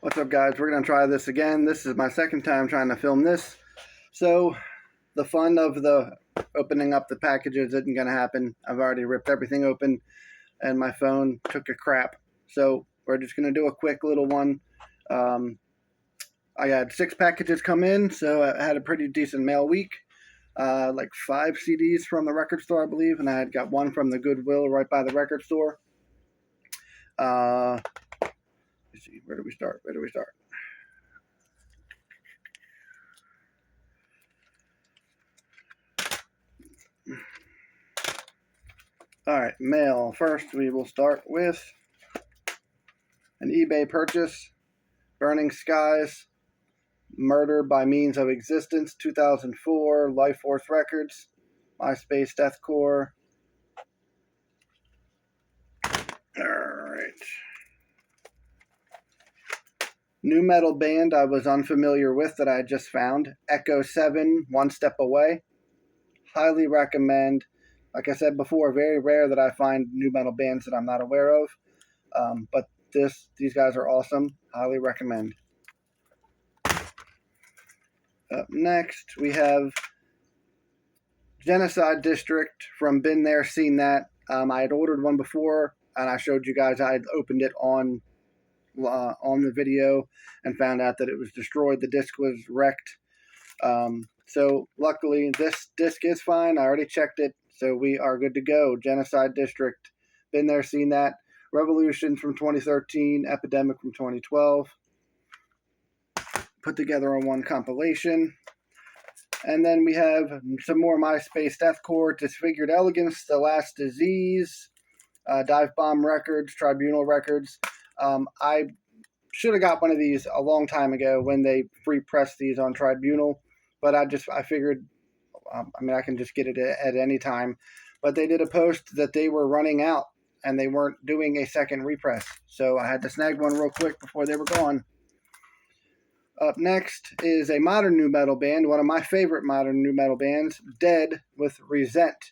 What's up, guys? We're going to try this again. This is my second time trying to film this. So, the fun of the opening up the packages isn't going to happen. I've already ripped everything open, and my phone took a crap. So, we're just going to do a quick little one. I had 6 packages come in, so I had a pretty decent mail week. Like 5 CDs from the record store, I believe, and I had got 1 from the Goodwill right by the record store. Let's see, where do we start? All right, mail. First, we will start with an eBay purchase. Burning Skies, Murder by Means of Existence, 2004, Life Force Records, MySpace Deathcore. All right. New metal band I was unfamiliar with that I just found, Echo 7, One Step Away. Highly recommend. Like I said before, very rare that I find new metal bands that I'm not aware of. But these guys are awesome. Highly recommend. Up next, we have Genocide District from Been There, Seen That. I had ordered one before, and I showed you guys I had opened it on the video and found out that it was destroyed. The disc was wrecked. So luckily, this disc is fine. I already checked it, so we are good to go. Genocide District, Been There, Seen That. Revolution from 2013, Epidemic from 2012. Put together on one compilation. And then we have some more MySpace Deathcore, Disfigured Elegance, The Last Disease, Dive Bomb Records, Tribunal Records. I should have got one of these a long time ago when they free pressed these on Tribunal, but I figured, I can just get it at any time. But they did a post that they were running out and they weren't doing a second repress, so I had to snag one real quick before they were gone. Up next is a modern nu metal band, one of my favorite modern nu metal bands, Dead with Resent.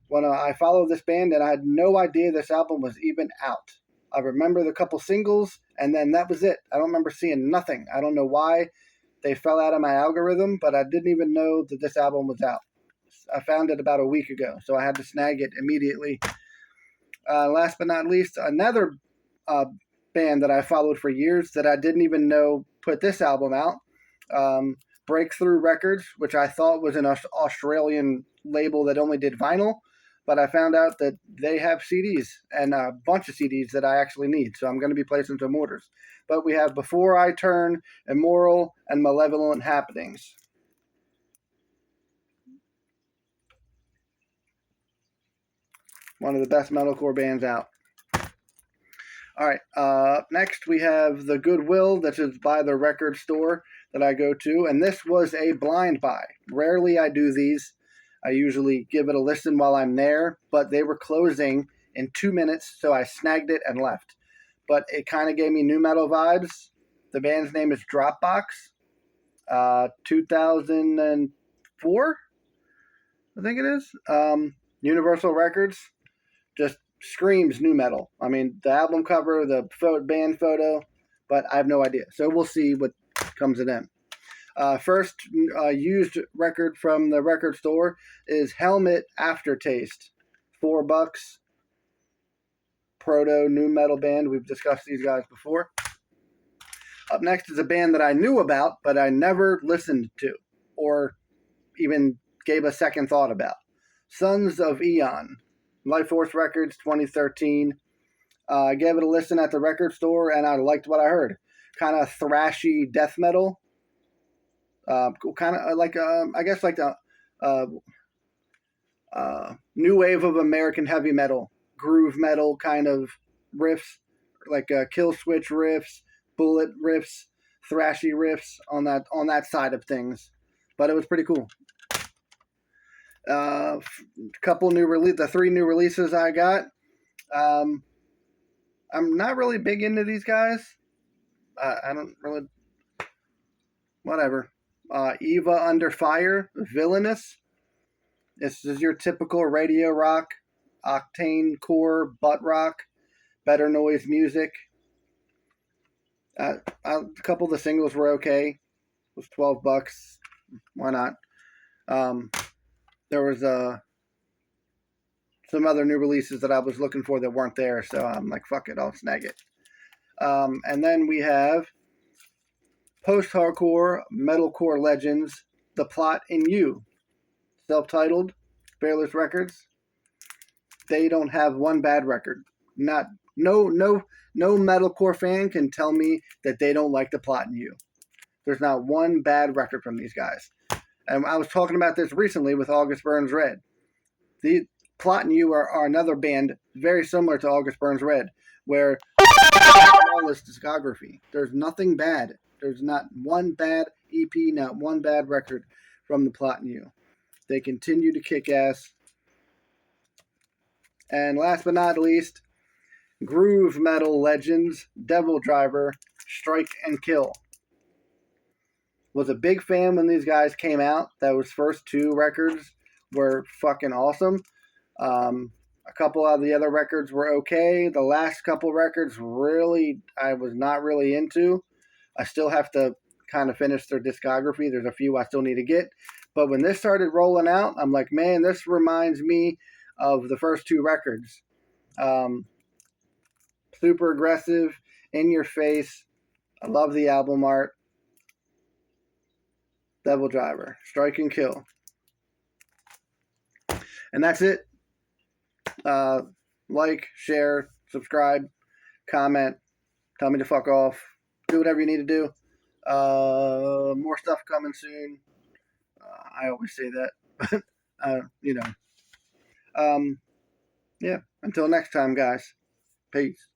When I followed this band, and I had no idea this album was even out. I remember the couple singles, and then that was it. I don't remember seeing nothing. I don't know why they fell out of my algorithm, but I didn't even know that this album was out. I found it about a week ago, so I had to snag it immediately. Last but not least, another band that I followed for years that I didn't even know put this album out. Breakthrough Records, which I thought was an Australian label that only did vinyl, but I found out that they have CDs and a bunch of CDs that I actually need, so I'm going to be placing some orders. But we have Before I Turn, Immoral, and Malevolent Happenings. One of the best metalcore bands out. All right, next we have the Goodwill, that is by the record store that I go to, and this was a blind buy. Rarely I do these. I usually give it a listen while I'm there, but they were closing in 2 minutes, so I snagged it and left. But it kind of gave me nu metal vibes. The band's name is Dropbox, 2004, I think it is. Universal Records, just screams nu metal. I mean, the album cover, the band photo, but I have no idea. So we'll see what comes of them. First used record from the record store is Helmet Aftertaste, $4. Proto nu metal band. We've discussed these guys before. Up next is a band that I knew about, but I never listened to or even gave a second thought about. Sons of Eon, Life Force Records, 2013. I gave it a listen at the record store, and I liked what I heard. Kind of thrashy death metal. Kind of like, I guess, like the new wave of American heavy metal, groove metal kind of riffs, like kill switch riffs, bullet riffs, thrashy riffs on that side of things. But it was pretty cool. The 3 new releases I got. I'm not really big into these guys. I don't really. Whatever. Eva Under Fire, Villainous. This is your typical radio rock, octane core butt rock, better noise music. A couple of the singles were okay. It was $12. Why not? There was some other new releases that I was looking for that weren't there, so I'm like, fuck it, I'll snag it. And then we have Post-Hardcore Metalcore Legends, The Plot in You, self-titled, Fearless Records. They don't have one bad record. No metalcore fan can tell me that they don't like The Plot in You. There's not one bad record from these guys. And I was talking about this recently with August Burns Red. The Plot in You are another band very similar to August Burns Red, where flawless discography. There's nothing bad. There's not one bad EP, not one bad record from The Plot in You. They continue to kick ass. And last but not least, groove metal legends, Devil Driver, Strike and Kill. Was a big fan when these guys came out. Those first two records were fucking awesome. A couple of the other records were okay. The last couple records really, I was not really into. I still have to kind of finish their discography. There's a few I still need to get. But when this started rolling out, I'm like, man, this reminds me of the first two records. Super aggressive, in your face. I love the album art. Devil Driver, Strike and Kill. And that's it. Like, share, subscribe, comment, tell me to fuck off. Do whatever you need to do. More stuff coming soon. I always say that. Yeah. Until next time, guys. Peace.